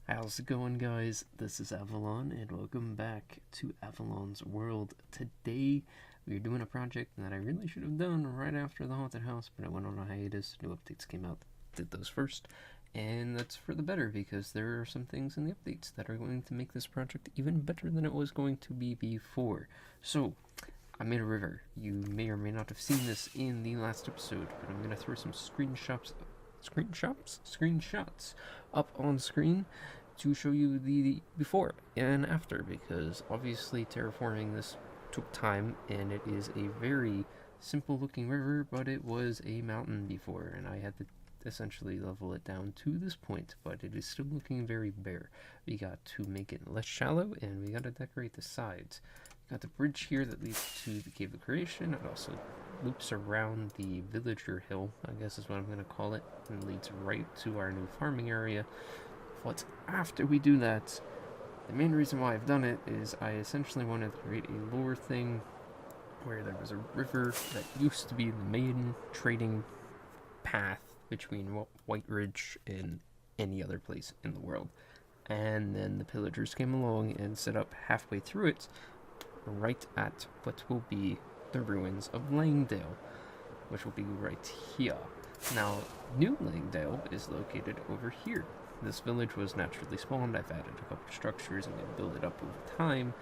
How's it going, guys? This is Avollon, and welcome back to Avollon's World. Today, we're doing a project that I really should have done right after the haunted house, but I went on a hiatus. New updates came out, did those first, and that's for the better because there are some things in the updates that are going to make this project even better than it was going to be before. So, I made a river. You may or may not have seen this in the last episode, but I'm going to throw some screenshots up on screen to show you the before and after, because obviously terraforming this took time, and it is a very simple looking river, but it was a mountain before, and I had to essentially level it down to this point, but it is still looking very bare. We got to make it less shallow, and we got to decorate the sides. Got the bridge here that leads to the Cave of Creation. It also loops around the villager hill, I guess is what I'm going to call it, and leads right to our new farming area. But after we do that, the main reason why I've done it is I essentially wanted to create a lore thing where there was a river that used to be the main trading path between White Ridge and any other place in the world. And then the pillagers came along and set up halfway through it, right at what will be the ruins of Langdale, which will be right here. Now, New Langdale is located over here. This village was naturally spawned. I've added a couple structures and they build it up over time,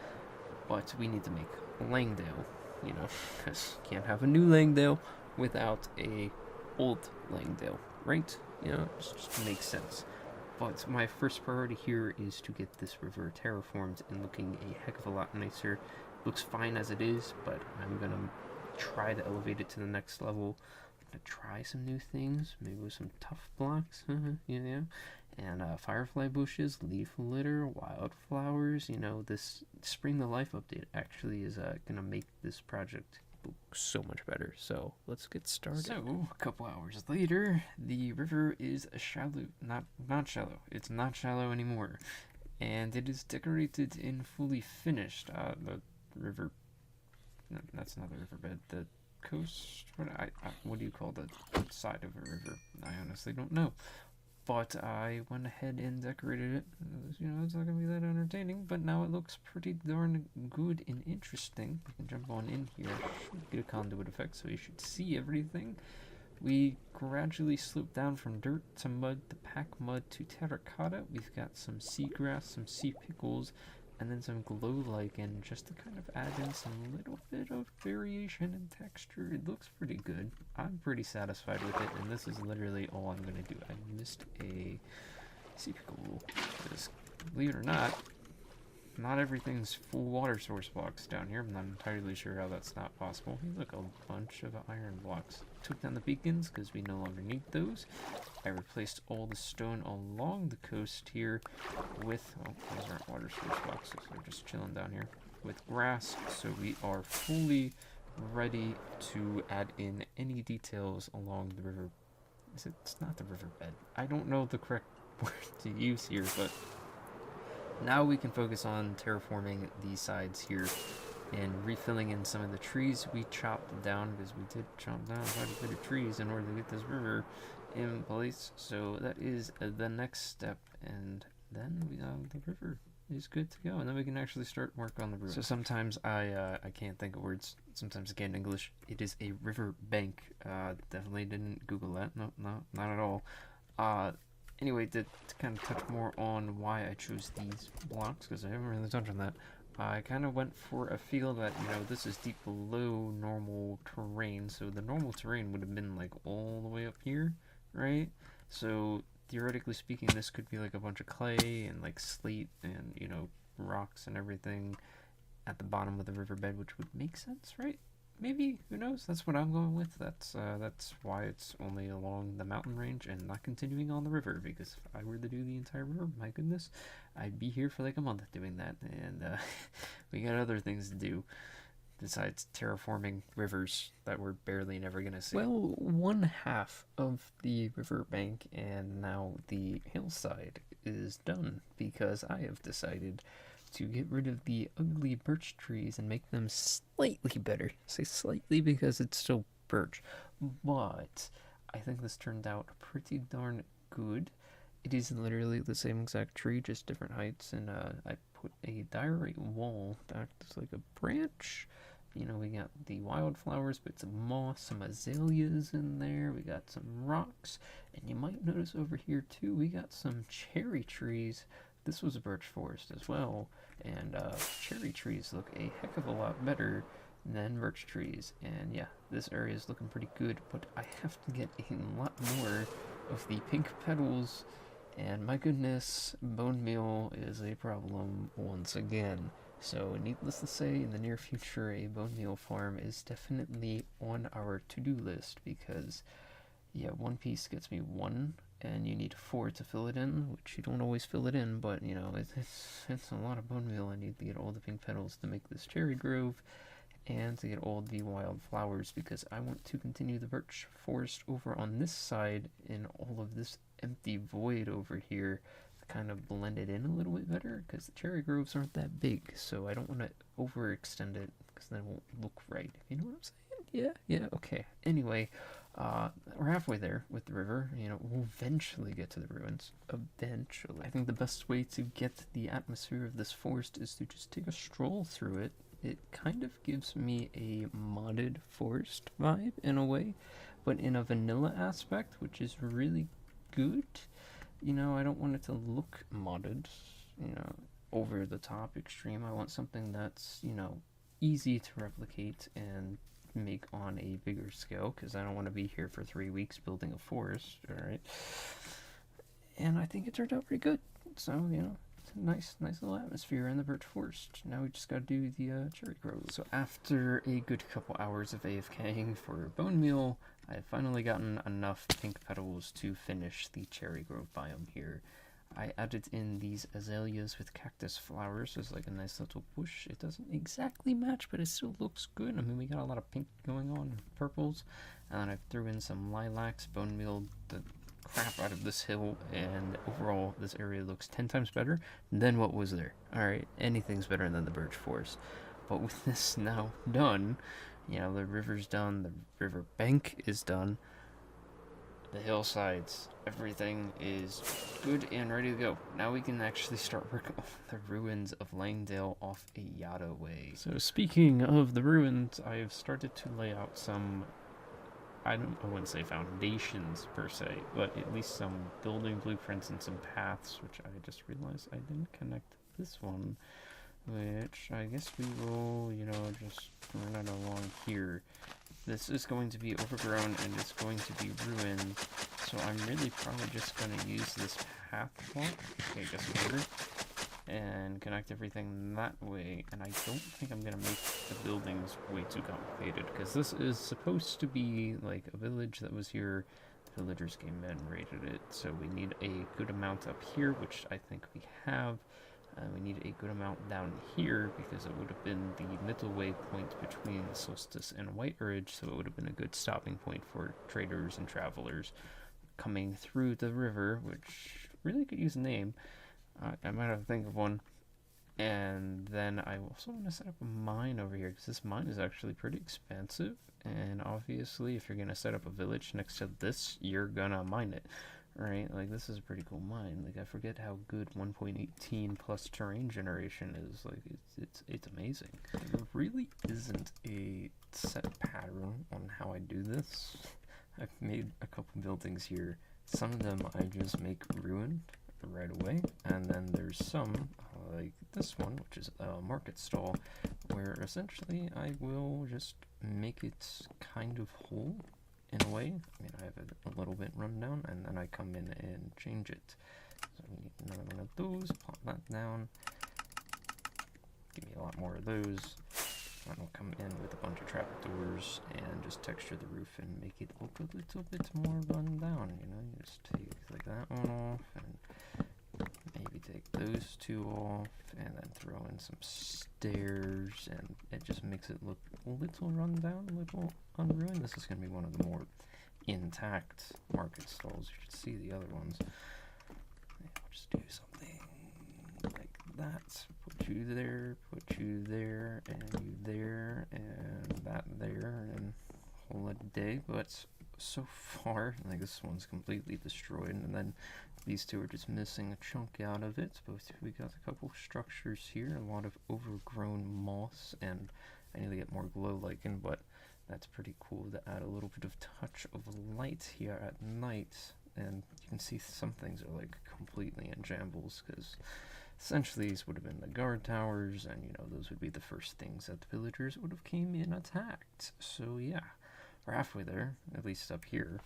but we need to make Langdale, because you can't have a new Langdale without a old Langdale, right? It just makes sense. But my first priority here is to get this river terraformed and looking a heck of a lot nicer. Looks fine as it is, but I'm going to try to elevate it to the next level. I'm going to try some new things, maybe with some tough blocks, and firefly bushes, leaf litter, wildflowers. This Spring to Life update actually is going to make this project look so much better. So let's get started. So a couple hours later, the river is shallow, not shallow. It's not shallow anymore, and it is decorated and fully finished. The river, no, that's not the riverbed. The coast. What do you call the side of a river? I honestly don't know. But I went ahead and decorated it. It's not going to be that entertaining, but now it looks pretty darn good and interesting. You can jump on in here, get a conduit effect so you should see everything. We gradually slope down from dirt to mud to pack mud to terracotta. We've got some seagrass, some sea pickles, and then some glow lichen just to kind of add in some little bit of variation and texture. It looks pretty good. I'm pretty satisfied with it, and this is literally all I'm going to do. I missed a sea pickle, because believe it or not everything's full water source blocks down here. I'm not entirely sure how that's not possible. Hey, look, a bunch of iron blocks. Took down the beacons because we no longer need those. I replaced all the stone along the coast here with, those aren't water source blocks, they're just chilling down here, with grass, so we are fully ready to add in any details along the river. It's not the riverbed. I don't know the correct word to use here, but now we can focus on terraforming these sides here and refilling in some of the trees we chopped down, because we did chop down quite a bit of trees in order to get this river in place. So that is the next step, and then the river is good to go, and then we can actually start work on the river. So sometimes I can't think of words. Sometimes I can't English. It is a river bank. Definitely didn't Google that. No, not at all. Anyway, to kind of touch more on why I chose these blocks, because I haven't really touched on that, I kind of went for a feel that, this is deep below normal terrain, so the normal terrain would have been, like, all the way up here, right? So, theoretically speaking, this could be, like, a bunch of clay and, like, slate and, rocks and everything at the bottom of the riverbed, which would make sense, right? Maybe, who knows? That's what I'm going with. That's why it's only along the mountain range and not continuing on the river, because if I were to do the entire river, my goodness, I'd be here for like a month doing that, and we got other things to do besides terraforming rivers that we're barely never gonna see. Well, one half of the riverbank and now the hillside is done, because I have decided to get rid of the ugly birch trees and make them slightly better. I say slightly because it's still birch, but I think this turned out pretty darn good. It is literally the same exact tree, just different heights, and I put a diorite wall that acts like a branch. You know, we got the wildflowers, bits of moss, some azaleas in there. We got some rocks, and you might notice over here too, we got some cherry trees. This was a birch forest as well, and cherry trees look a heck of a lot better than birch trees. And yeah, this area is looking pretty good, but I have to get a lot more of the pink petals, and my goodness, bone meal is a problem once again. So, needless to say, in the near future, a bone meal farm is definitely on our to-do list because, yeah, one piece gets me one, and you need four to fill it in, which you don't always fill it in, but, you know, it's a lot of bone meal. I need to get all the pink petals to make this cherry grove, and to get all the wild flowers because I want to continue the birch forest over on this side, and all of this empty void over here kind of blend it in a little bit better because the cherry groves aren't that big, so I don't want to overextend it because then it won't look right. You know what I'm saying? Yeah, okay. Anyway, we're halfway there with the river. You know, we'll eventually get to the ruins. Eventually. I think the best way to get the atmosphere of this forest is to just take a stroll through it. It kind of gives me a modded forest vibe in a way, but in a vanilla aspect, which is really good. You know, I don't want it to look modded, you know, over the top extreme. I want something that's, you know, easy to replicate and make on a bigger scale, because I don't want to be here for 3 weeks building a forest, alright? And I think it turned out pretty good. So, you know, it's a nice little atmosphere in the birch forest. Now we just gotta do the cherry grove. So after a good couple hours of AFKing for bone meal, I've finally gotten enough pink petals to finish the cherry grove biome here. I added in these azaleas with cactus flowers as like a nice little bush. It doesn't exactly match, but it still looks good. I mean, we got a lot of pink going on, purples, and then I threw in some lilacs, bone meal the crap out of this hill, and overall this area looks 10 times better than what was there. Alright, anything's better than the birch forest. But with this now done, you know, the river's done, the river bank is done, the hillsides, everything is good and ready to go. Now we can actually start working on the ruins of Langdale off a Yada way. So speaking of the ruins, I've started to lay out some, I wouldn't say foundations per se, but at least some building blueprints and some paths, which I just realized I didn't connect this one, which I guess we will, you know, just run it along here. This is going to be overgrown and it's going to be ruined, so I'm really probably just going to use this path block, okay, I guess order, and connect everything that way. And I don't think I'm going to make the buildings way too complicated, because this is supposed to be like a village that was here. The villagers came in and raided it, so we need a good amount up here, which I think we have. We need a good amount down here because it would have been the middle way point between Solstice and White Ridge, so it would have been a good stopping point for traders and travelers coming through the river, which really could use a name. I might have to think of one. And then I also want to set up a mine over here because this mine is actually pretty expensive, and obviously if you're going to set up a village next to this, you're gonna mine it. Right, like this is a pretty cool mine. Like I forget how good 1.18 plus terrain generation is. Like it's amazing. There really isn't a set pattern on how I do this. I've made a couple buildings here. Some of them I just make ruined right away, and then there's some like this one, which is a market stall, where essentially I will just make it kind of whole. In a way, I mean, I have it a little bit run down, and then I come in and change it. So we need another one of those, plop that down, give me a lot more of those, and I'll come in with a bunch of trapdoors and just texture the roof and make it look a little bit more run down, you know, you just take like that one off, and maybe take those two off, and then throw in some stairs, and it just makes it look a little run down, a little unruined. This is going to be one of the more intact market stalls. You should see the other ones. I'll just do something like that. Put you there, and you there, and that there, and call it a day. But so far, like this one's completely destroyed, and then These two are just missing a chunk out of it, but we got a couple structures here, a lot of overgrown moss, and I need to get more glow lichen, but that's pretty cool to add a little bit of touch of light here at night. And you can see some things are like completely in shambles, because essentially these would have been the guard towers, and you know, those would be the first things that the villagers would have came in and attacked. So yeah, we're halfway there, at least up here.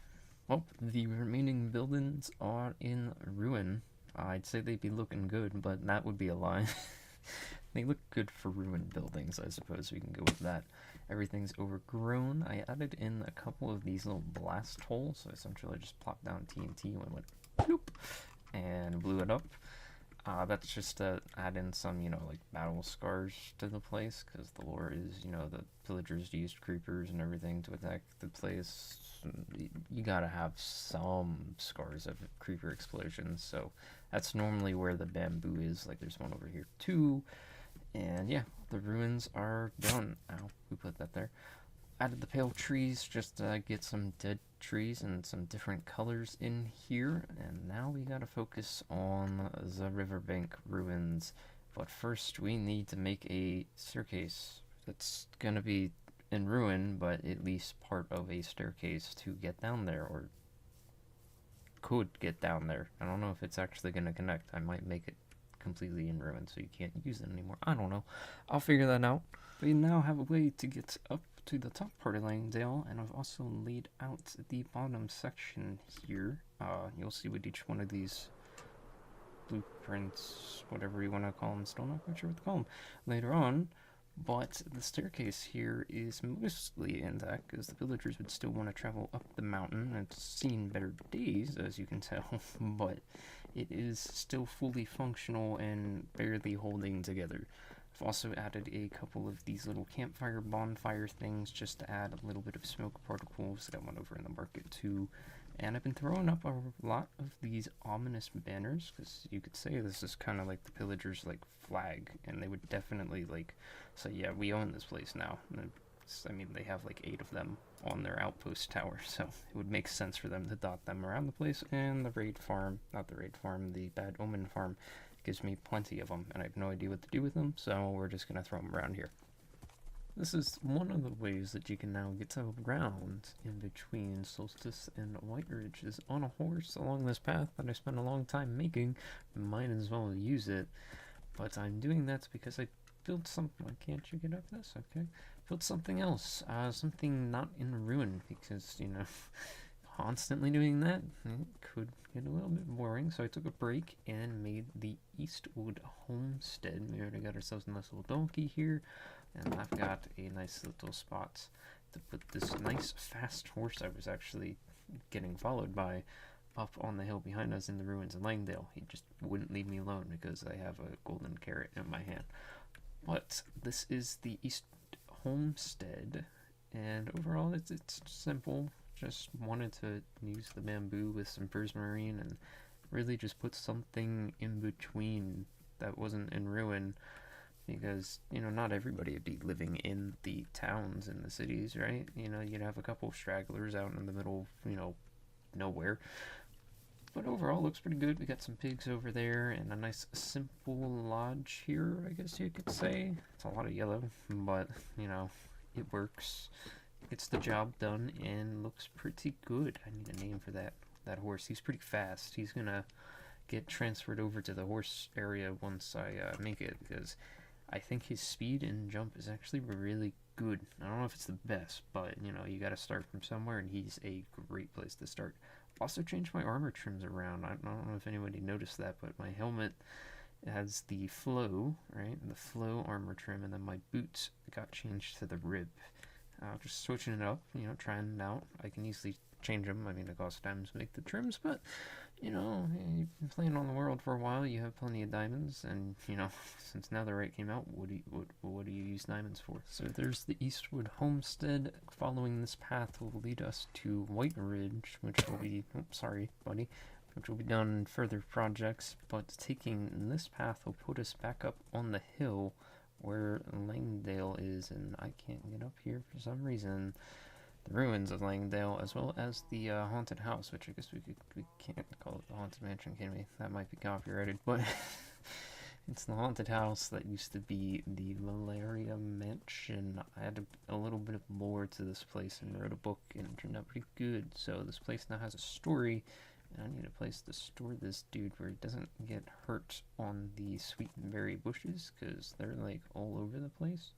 Well, the remaining buildings are in ruin. I'd say they'd be looking good, but that would be a lie. They look good for ruined buildings, I suppose we can go with that. Everything's overgrown. I added in a couple of these little blast holes, so essentially I just plopped down TNT and went bloop, and blew it up. That's just to add in some, you know, like battle scars to the place, because the lore is, you know, the villagers used creepers and everything to attack the place. You gotta have some scars of creeper explosions, so that's normally where the bamboo is. Like there's one over here too, and yeah, the ruins are done. Ow, who put that there? Added the pale trees just to get some dead trees and some different colors in here, and now we gotta focus on the riverbank ruins. But first we need to make a staircase that's gonna be in ruin, but at least part of a staircase to get down there, or could get down there. I don't know if it's actually gonna connect. I might make it completely in ruin so you can't use it anymore. I don't know. I'll figure that out. We now have a way to get up to the top part of Langdale, and I've also laid out the bottom section here. You'll see with each one of these blueprints, whatever you want to call them, still not quite sure what to call them, later on. But the staircase here is mostly intact, because the villagers would still want to travel up the mountain. It's seen better days, as you can tell, but it is still fully functional and barely holding together. I've also added a couple of these little campfire bonfire things just to add a little bit of smoke particles. Got one over in the market too. And I've been throwing up a lot of these ominous banners, because you could say this is kind of like the villagers' like flag, and they would definitely like say, yeah, we own this place now. And I mean, they have like 8 of them on their outpost tower, so it would make sense for them to dot them around the place. And the raid farm, not the raid farm, the bad omen farm, gives me plenty of them, and I have no idea what to do with them, so we're just gonna throw them around here. This is one of the ways that you can now get around in between Solstice and White Ridge, is on a horse along this path that I spent a long time making. Might as well use it, but I'm doing that because I built something. Why can't you get up this? Okay. Built something else, something not in ruin, because, you know, constantly doing that, it could get a little bit boring, so I took a break and made the Eastwood Homestead. We already got ourselves a nice little donkey here, and I've got a nice little spot to put this nice fast horse I was actually getting followed by up on the hill behind us in the ruins of Langdale. He just wouldn't leave me alone because I have a golden carrot in my hand. But this is the East Homestead, and overall it's simple. Just wanted to use the bamboo with some prismarine and really just put something in between that wasn't in ruin, because, you know, not everybody would be living in the towns and the cities, right? You know, you'd have a couple of stragglers out in the middle, you know, nowhere. But overall, looks pretty good. We got some pigs over there and a nice simple lodge here, I guess you could say. It's a lot of yellow, but, you know, it works. Gets the job done and looks pretty good. I need a name for that horse. He's pretty fast. He's gonna get transferred over to the horse area once I make it, because I think his speed and jump is actually really good. I don't know if it's the best, but, you know, you gotta start from somewhere, and he's a great place to start. Also changed my armor trims around. I don't know if anybody noticed that, but my helmet has the flow, right? The flow armor trim, and then my boots got changed to the rib. Just switching it up, you know, trying it out. I can easily change them. I mean, it costs diamonds to make the trims, but, you know, you've been playing on the world for a while, you have plenty of diamonds, and, you know, since Netherite came out, what do you use diamonds for? So there's the Eastwood Homestead. Following this path will lead us to White Ridge, which will be, which will be done in further projects, but taking this path will put us back up on the hill where Langdale is, and I can't get up here for some reason. the ruins of Langdale, as well as the haunted house, which I guess we can't call it the haunted mansion, can we? That might be copyrighted, but it's the haunted house that used to be the Malaria Mansion. I had a little bit of lore to this place and wrote a book, and it turned out pretty good. So this place now has a story, and I need a place to store this dude where he doesn't get hurt on the sweet berry bushes, because they're like all over the place.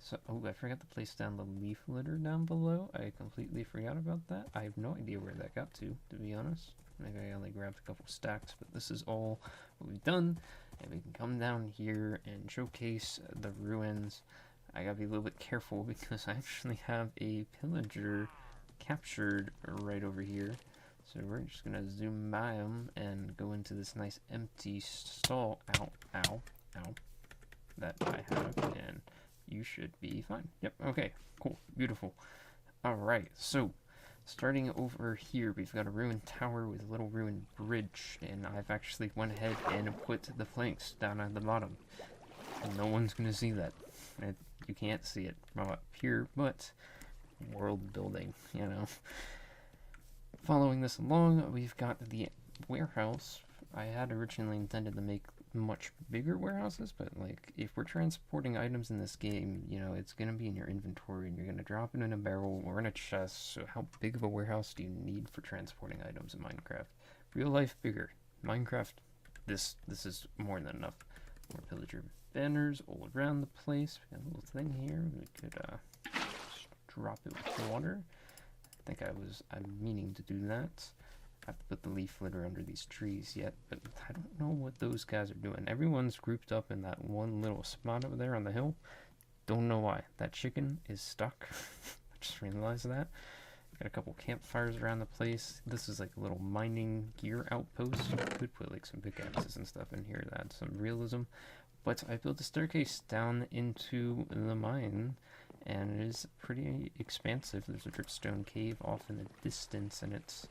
So, oh, I forgot to place down the leaf litter down below. I completely forgot about that. I have no idea where that got to be honest. Maybe I only grabbed a couple stacks, but this is all what we've done. And we can come down here and showcase the ruins. I gotta be a little bit careful because I actually have a pillager captured right over here. So we're just gonna zoom by him and go into this nice empty stall. Ow, ow, ow. That I have, and you should be fine. Yep, okay, cool, beautiful. Alright, so starting over here, we've got a ruined tower with a little ruined bridge, and I've actually went ahead and put the planks down at the bottom. No one's gonna see that. You can't see it from up here, but world building, you know. Following this along, we've got the warehouse. I had originally intended to make much bigger warehouses, but like if we're transporting items in this game, you know, it's gonna be in your inventory and you're gonna drop it in a barrel or in a chest. So how big of a warehouse do you need for transporting items in Minecraft? Real life bigger. Minecraft, this is more than enough. More pillager banners all around the place. We got a little thing here. We could just drop it with water. I think I'm meaning to do that. I have to put the leaf litter under these trees yet, but I don't know what those guys are doing. Everyone's grouped up in that one little spot over there on the hill. Don't know why. That chicken is stuck. I just realized that. Got a couple campfires around the place. This is like a little mining gear outpost. You could put like some pickaxes and stuff in here to add some realism. But I built a staircase down into the mine, and it is pretty expansive. There's a dripstone cave off in the distance, and it's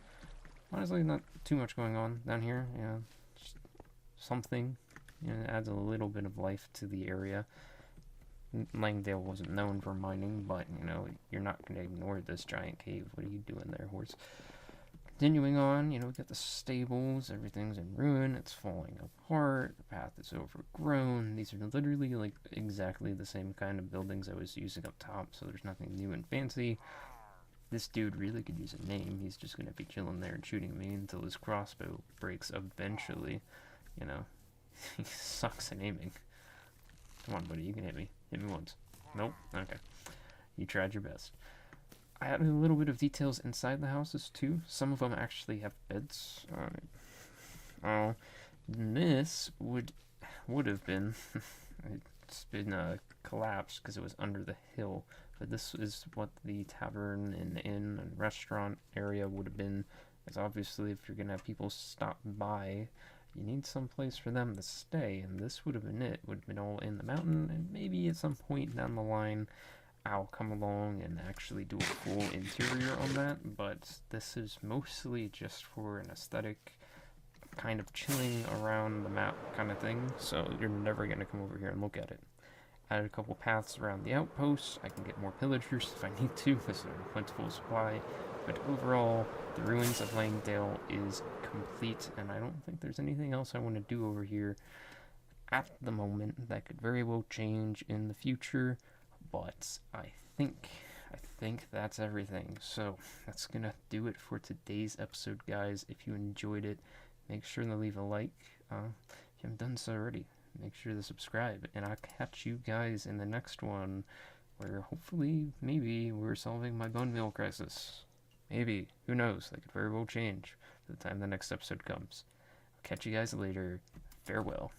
honestly not too much going on down here. Yeah, just something. You know, it adds a little bit of life to the area. Langdale wasn't known for mining, but you know, you're not going to ignore this giant cave. What are you doing there, horse? Continuing on, you know, we got the stables. Everything's in ruin. It's falling apart. The path is overgrown. These are literally like exactly the same kind of buildings I was using up top, so there's nothing new and fancy. This dude really could use a name. He's just going to be chilling there and shooting me until his crossbow breaks eventually. You know, he sucks at aiming. Come on, buddy, you can hit me. Hit me once. Nope? Okay. You tried your best. I added a little bit of details inside the houses, too. Some of them actually have beds. This would have been... it's been collapsed because it was under the hill. But this is what the tavern and inn and restaurant area would have been. Because obviously if you're going to have people stop by, you need some place for them to stay. And this would have been it. Would have been all in the mountain. And maybe at some point down the line, I'll come along and actually do a full interior on that. But this is mostly just for an aesthetic, kind of chilling around the map kind of thing. So you're never going to come over here and look at it. Added a couple paths around the outposts. I can get more pillagers if I need to, because they're in plentiful supply. But overall, the ruins of Langdale is complete, and I don't think there's anything else I want to do over here at the moment. That could very well change in the future, but I think that's everything. So that's gonna do it for today's episode, guys. If you enjoyed it, make sure to leave a like. If you haven't done so already, make sure to subscribe, and I'll catch you guys in the next one, where hopefully, maybe, we're solving my bone meal crisis. Maybe. Who knows? That could very well change by the time the next episode comes. I'll catch you guys later. Farewell.